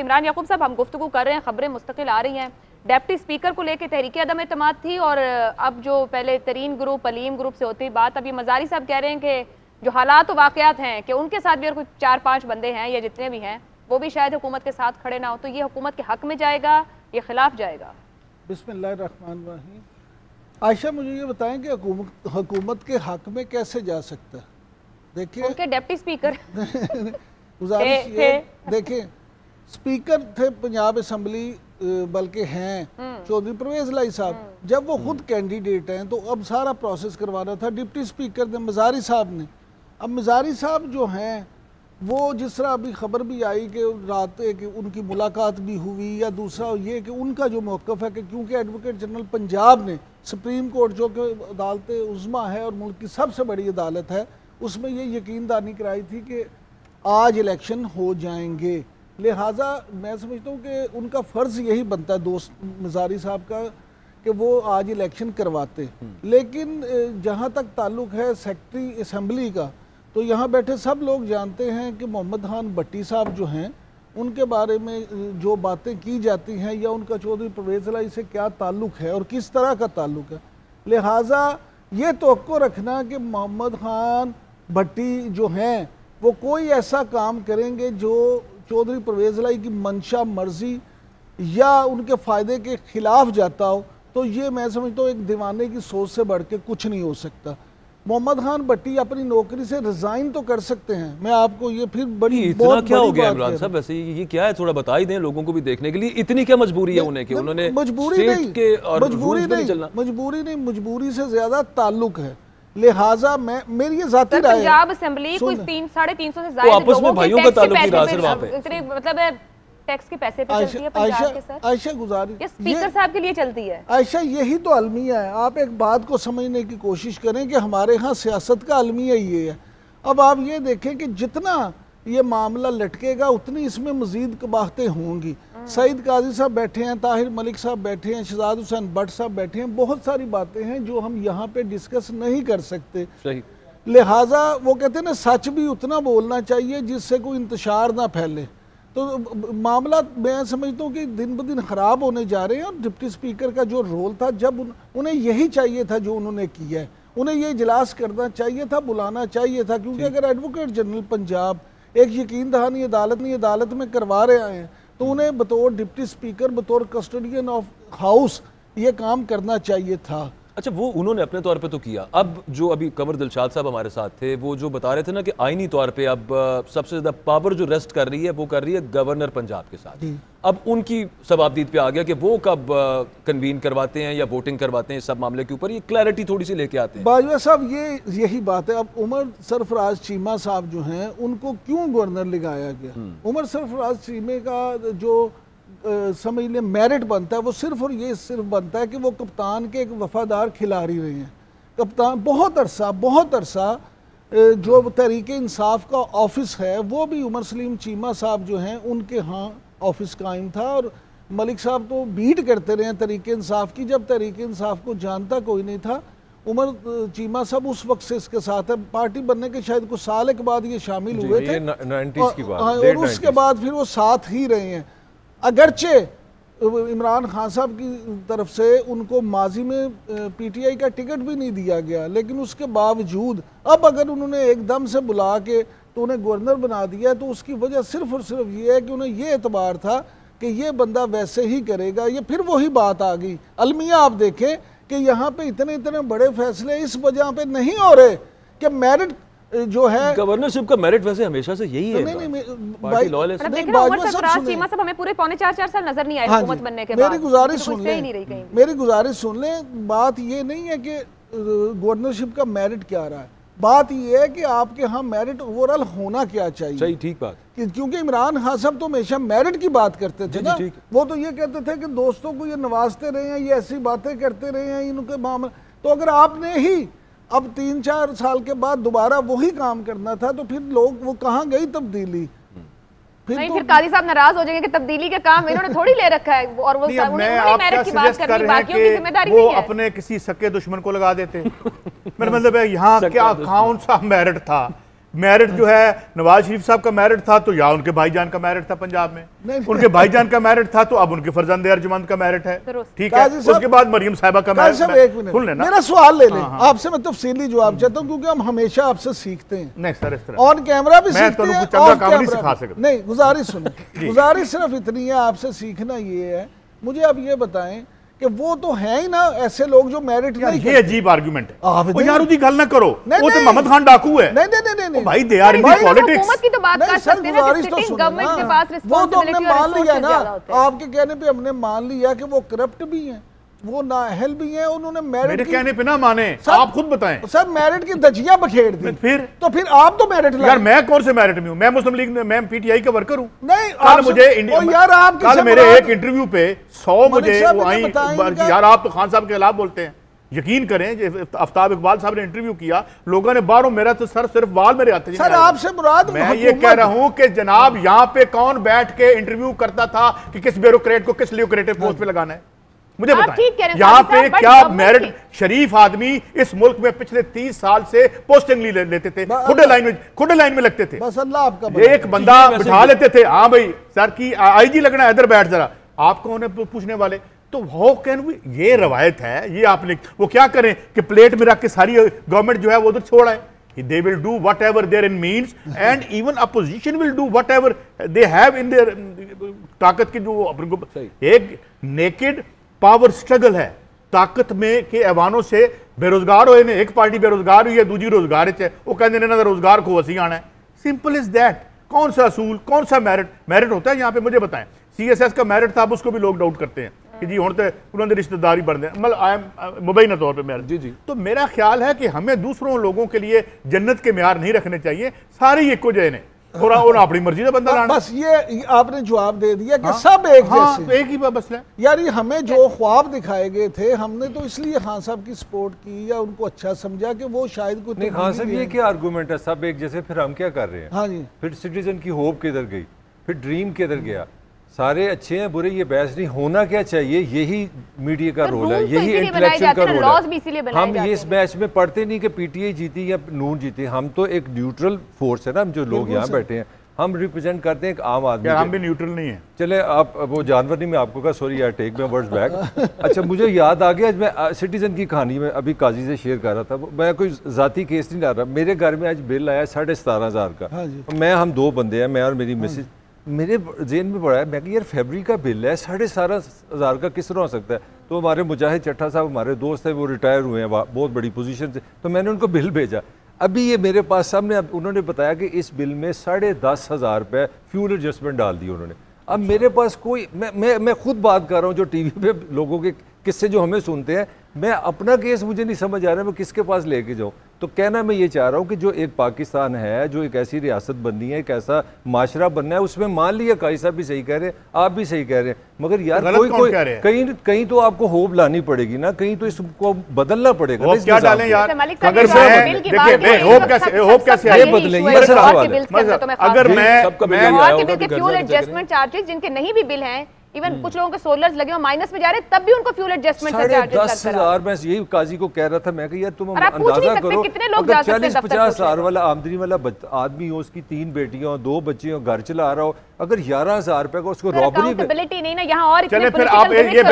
इमरान याकूब साहब, हम गुफ्तगू कर रहे हैं, खबरें मुस्तकिल आ रही हैं, डेप्टी स्पीकर को लेकर तहरीक अदम एतमाद थी और अब जो पहले तरीन ग्रुप अलीम ग्रुप से होती बात, अब ये मजारी साहब कह रहे हैं कि जो हालात व वाक़यात हैं कि उनके साथ भी अगर कुछ 4-5 बंदे हैं या जितने भी हैं वो भी शायद हुकूमत के साथ खड़े ना हो, तो ये हुकूमत के हक में जाएगा या खिलाफ जाएगा? बिस्मिल्लाहिर्रहमानिर्रहीम। आयशा, मुझे ये बताएं कि हुकूमत के हक में कैसे जा सकता है? देखिए, उनके डेप्टी स्पीकर गुजारिश ये, देखिए स्पीकर थे पंजाब असम्बली, बल्कि हैं चौधरी परवेज लाई साहब। जब वो खुद कैंडिडेट हैं तो अब सारा प्रोसेस करवाना था डिप्टी स्पीकर ने, मजारी साहब ने। अब मजारी साहब जो हैं वो जिस तरह अभी खबर भी आई कि रात कि उनकी मुलाकात भी हुई, या दूसरा ये कि उनका जो मौक़िफ़ है कि क्योंकि एडवोकेट जनरल पंजाब ने सुप्रीम कोर्ट जो कि अदालत उज़्मा है और मुल्क की सबसे बड़ी अदालत है, उसमें ये यकीन दहानी कराई थी कि आज इलेक्शन हो जाएंगे। लिहाजा मैं समझता हूँ कि उनका फ़र्ज़ यही बनता है दोस्त मजारी साहब का कि वो आज इलेक्शन करवाते। लेकिन जहाँ तक ताल्लुक़ है सेक्रेटरी असम्बली का, तो यहाँ बैठे सब लोग जानते हैं कि मोहम्मद खान भट्टी साहब जो हैं उनके बारे में जो बातें की जाती हैं या उनका चौधरी परवेज़ लाई से क्या ताल्लुक़ है और किस तरह का ताल्लुक़ है। लिहाजा ये तवक्को रखना कि मोहम्मद खान भट्टी जो हैं वो कोई ऐसा काम करेंगे जो चौधरी परवेज़ लाई की मंशा मर्जी या उनके फ़ायदे के ख़िलाफ़ जाता हो, तो ये मैं समझता हूँ एक दीवाने की सोच से बढ़ के कुछ नहीं हो सकता। मोहम्मद खान भट्टी अपनी नौकरी से रिजाइन तो कर सकते हैं। मैं आपको ये फिर बड़ी इतना क्या हो गया इमरान साहब, वैसे ये क्या है, थोड़ा बता ही दें लोगों को भी देखने के लिए। इतनी क्या मजबूरी है उन्हें कि उन्होंने मजबूरी नहीं, मजबूरी से ज्यादा ताल्लुक है। लिहाजा मैं मेरी ये जाती राय है, पंजाब असेंबली कोई 300-350 से ज्यादा आपस में भाइयों का ताल्लुक ही रहा सिर्फ वहाँ पे, इतने मतलब टैक्स के पैसे पे चलती है पंजाब के सर। आयशा गुजारी ये स्पीकर साहब के लिए चलती है। आयशा, यही तो अलमिया है। आप एक बात को समझने की कोशिश करें कि हमारे यहाँ सियासत का अलमिया ये है। अब आप ये देखें कि जितना ये मामला लटकेगा उतनी इसमें मजीद कबाहतें होंगी। सईद काजी साहब बैठे हैं, ताहिर मलिक साहब बैठे हैं, शहजाद हुसैन भट्ट साहब बैठे हैं, बहुत सारी बातें हैं जो हम यहाँ पे डिस्कस नहीं कर सकते। लिहाजा वो कहते हैं ना, सच भी उतना बोलना चाहिए जिससे कोई इंतशार ना फैले। तो मामला मैं समझता हूँ कि दिन ब दिन ख़राब होने जा रहे हैं। और डिप्टी स्पीकर का जो रोल था, जब उन्हें यही चाहिए था जो उन्होंने किया है, उन्हें ये इजलास करना चाहिए था, बुलाना चाहिए था। क्योंकि अगर एडवोकेट जनरल पंजाब एक यकीन दहानी अदालत में करवा रहे हैं तो उन्हें बतौर डिप्टी स्पीकर, बतौर कस्टोडियन ऑफ हाउस ये काम करना चाहिए था। अच्छा, वो उन्होंने अपने तौर पे तो किया। अब जो अभी कंवर दिलशाद साहब हमारे साथ थे, वो जो बता रहे थे ना कि आईनी तौर पे अब सबसे ज़्यादा पावर जो रेस्ट कर रही है वो कर रही है गवर्नर पंजाब के साथ। अब उनकी सवाबदीद पे आ गया कि वो कब कन्वीन करवाते हैं या वोटिंग करवाते हैं इस सब मामले के ऊपर, ये क्लैरिटी थोड़ी सी लेके आते हैं। बाजवा साहब, यही बात है। अब उमर सरफराज चीमा साहब जो हैं उनको क्यों गवर्नर लगाया गया? उमर सरफराज चीमे का जो समझ लें मेरिट बनता है वो सिर्फ और ये सिर्फ बनता है कि वो कप्तान के एक वफादार खिलाड़ी रहे हैं। कप्तान बहुत अरसा जो तहरीक इंसाफ का ऑफिस है वो भी उमर सलीम चीमा साहब जो हैं उनके यहाँ ऑफिस कायम था। और मलिक साहब तो बीट करते रहे हैं तहरीक इंसाफ की, जब तहरीक इंसाफ को जानता कोई नहीं था। उमर चीमा साहब उस वक्त से इसके साथ है, पार्टी बनने के शायद कुछ साल के बाद ये शामिल हुए थे, 90s की बात, और उसके बाद फिर वो साथ ही रहे हैं। अगरचे इमरान खान साहब की तरफ से उनको माजी में पीटीआई का टिकट भी नहीं दिया गया, लेकिन उसके बावजूद अब अगर उन्होंने एकदम से बुला के तो उन्हें गवर्नर बना दिया, तो उसकी वजह सिर्फ और सिर्फ ये है कि उन्हें ये एतबार था कि ये बंदा वैसे ही करेगा। ये फिर वही बात आ गई। अलमिया आप देखें कि यहाँ पे इतने बड़े फैसले इस वजह पे नहीं हो रहे कि मेरिट जो है, गवर्नरशिप का मेरिट वैसे हमेशा से यही है। हमें पूरे पौने 4 साल नजर नहीं आए हुकूमत बनने के बाद। मेरी गुजारिश सुन लें। बात ये नहीं है कि गवर्नरशिप का मेरिट क्या रहा है, बात ये है कि आपके यहाँ मेरिट ओवरऑल होना क्या चाहिए। सही, ठीक बात। क्योंकि इमरान खान साहब तो हमेशा मेरिट की बात करते थे ना, वो तो ये कहते थे कि दोस्तों को ये नवाजते रहे हैं, ये ऐसी बातें करते रहे हैं इनके मामले। तो अगर आपने ही अब 3-4 साल के बाद दोबारा वही काम करना था तो फिर लोग वो कहाँ गई तब्दीली? फिर काजी साहब नाराज हो जाएंगे कि तब्दीली का काम इन्होंने थोड़ी ले रखा है, और वो मेरिट की बात कर रही है, बाकियों की जिम्मेदारी नहीं है। वो अपने किसी सके दुश्मन को लगा देते। मेरा मतलब है यहाँ क्या कौन सा मेरिट था मेरिट जो है नवाज शरीफ साहब का मेरिट था तो या उनके भाईजान का मेरिट था पंजाब में, उनके भाईजान का मेरिट था तो अब उनके फरजंद अर्जुमंद का मेरिट है, ठीक है। उसके बाद मरियम साहिबा का मेरिट। मेरा सवाल ले लें, आपसे मैं तफसीली जवाब चाहता हूँ क्योंकि हम हमेशा आपसे सीखते हैं। नहीं सर, इस तरह ऑन कैमरा भी सीखते हैं, चंगा काम नहीं सिखा सकता। नहीं, गुजारिश सुनिए, गुजारिश सिर्फ इतनी है आपसे, सीखना ये है। मुझे आप ये बताएं कि वो तो है ही ना ऐसे लोग जो मेरिट नहीं। ये अजीब आर्गुमेंट है यार, उसकी गल ना करो, वो तो मोहम्मद खान डाकू है। नहीं भाई दे आर इन पॉलिटिक्स। हुकूमत की तो बात कर सकते हैं ना कि सिटिंग गवर्नमेंट के पास रिस्पांसिबिलिटी और मान लिया ना, आपके कहने पे हमने मान लिया कि वो करप्ट भी हैं, वो नाअहल भी हैं, उन्होंने मेरिट मेरे कहने पे ना माने, आप खुद बताएं। सर मेरिट की दजिया बखेड़ दी, फिर आप तो मेरिट यार मैं कौन से मेरिट में हूं? मैं मुस्लिम लीग में, मैं पीटीआई का वर्कर हूं। नहीं, कल मुझे यार आप कल मेरे एक इंटरव्यू पे 100 मुझे यार आप तो खान साहब के खिलाफ बोलते हैं। यकीन करें, आफ्ताब इकबाल साहब ने इंटरव्यू किया, लोगों ने बाहरों मेरा तो सर सिर्फ वाल मेरे आते। सर आपसे मुराद मैं ये कह रहा हूं कि जनाब यहाँ पे कौन बैठ के इंटरव्यू करता था कि किस ब्यूरोक्रेट को किस ल्यूक्रेटिव पोस्ट पे लगाना है? मुझे बताएं, यहाँ पे क्या मेरिट शरीफ आदमी इस मुल्क में पिछले 30 साल से पोस्टिंग लेते थे, खुदे लाइन में लगते थे, बस अल्लाह आपका एक बंदा बिठा लेते थे, हाँ भाई सर की आईजी लगना है, इधर बैठ जरा, आप कौन है पूछने वाले? तो हाउ कैन वी, ये रवायत है, ये आपने वो क्या करें कि प्लेट में रख के सारी गवर्नमेंट जो है वो उधर छोड़ आए। They will do whatever therein means and even opposition will do whatever they have in their ताकत की जो अपने एक नेकेड पावर स्ट्रगल है ताकत में के ऐवानों से बेरोजगार होए ने, एक पार्टी बेरोजगार हुई है, दूसरी रोजगार है, वो कहते हैं ना रोजगार को वसी आना है। Simple is that. कौन सा असूल, कौन सा मेरिट होता है यहाँ पे? मुझे बताएं, CSS का मेरिट था, उसको भी लोग डाउट करते हैं कि जी हुण ते उन्होंने रिश्तेदारी बढ़ दें, मतलब आई एम मुबैना तौर पे मेरिट। जी। तो मेरा ख्याल है कि हमें दूसरों लोगों के लिए जन्नत के म्यार नहीं रखने चाहिए, सारे ही एको जय ने और अपनी मर्जी का बंदा लाना। बस ये आपने जवाब दे दिया कि सब एक जैसे, एक ही मसला है। यार ये हमें जो ख्वाब दिखाए गए थे, हमने तो इसलिए खान साहब की सपोर्ट की या उनको अच्छा समझा कि वो शायद कुछ नहीं। खान साहब ये क्या आर्गूमेंट है, सब एक जैसे, फिर हम क्या कर रहे हैं? हाँ जी, फिर सिटीजन की होप किधर गई, फिर ड्रीम किधर गया? सारे अच्छे हैं बुरे, ये बहस नहीं। होना क्या चाहिए, यही मीडिया का रोल है, यही इंटेलेक्चुअल का रोल है। हम ये इस मैच में पढ़ते नहीं कि पीटीआई जीती या नून जीती, हम तो एक न्यूट्रल फोर्स है ना, हम जो लोग यहाँ बैठे हैं, हम रिप्रेजेंट करते हैं एक आम आदमी। हम भी न्यूट्रल नहीं है। चले आप वो जानवर नहीं, मैं आपको कहा सॉरी यार, टेक माय वर्ड्स बैक। अच्छा मुझे याद आ गया, आज मैं सिटीजन की कहानी में अभी काजी से शेयर कर रहा था, मैं कोई जाती केस नहीं ला रहा। मेरे घर में आज बिल आया 17,500 का। मैं, हम 2 बंदे हैं, मैं और मेरी मिसेज। मेरे जेन में पड़ा है, मैं कि यार फरवरी का बिल है 17,500 का, किस तरह हो सकता है? तो हमारे मुजाहिद चट्टा साहब हमारे दोस्त हैं, वो रिटायर हुए हैं बहुत बड़ी पोजीशन से, तो मैंने उनको बिल भेजा। अभी ये मेरे पास सामने, अब उन्होंने बताया कि इस बिल में 10,500 रुपये फ्यूल एडजस्टमेंट डाल दी उन्होंने। अब मेरे पास कोई, मैं खुद बात कर रहा हूँ, जो टीवी पे लोगों के किस्से जो हमें सुनते हैं, मैं अपना केस मुझे नहीं समझ आ रहा है मैं किसके पास लेके जाऊँ। तो कहना मैं ये चाह रहा हूँ कि जो एक पाकिस्तान है, जो एक ऐसी रियासत बननी है, एक ऐसा माशरा बनना है, उसमें मान लिया काई साहब भी सही कह रहे हैं, आप भी सही कह रहे हैं, मगर यार कोई कहीं तो आपको होप लानी पड़ेगी ना, कहीं तो इसको बदलना पड़ेगा। क्या डालें यार? अगर फ्यूल एडजस्टमेंट चार्जेस जिनके नहीं भी बिल हैं, इवन कुछ लोगों के सोलर्स लगे हो माइनस में जा रहे, तब भी उनको फ्यूल एडजस्टमेंट का चार्जेस लगता है। 10,000 मैं यही काजी को कह रहा था, मैं कि यार तुम अंदाजा करो, कितने लोग जा सकते हैं? 40-50,000 वाला आमदनी वाला आदमी हो, उसकी 3 बेटियां 2 बच्चे हो, घर चला रहा हो, अगर 11,000 रुपए का उसको रॉबरी नहीं ना यहाँ और चले फिर आप ये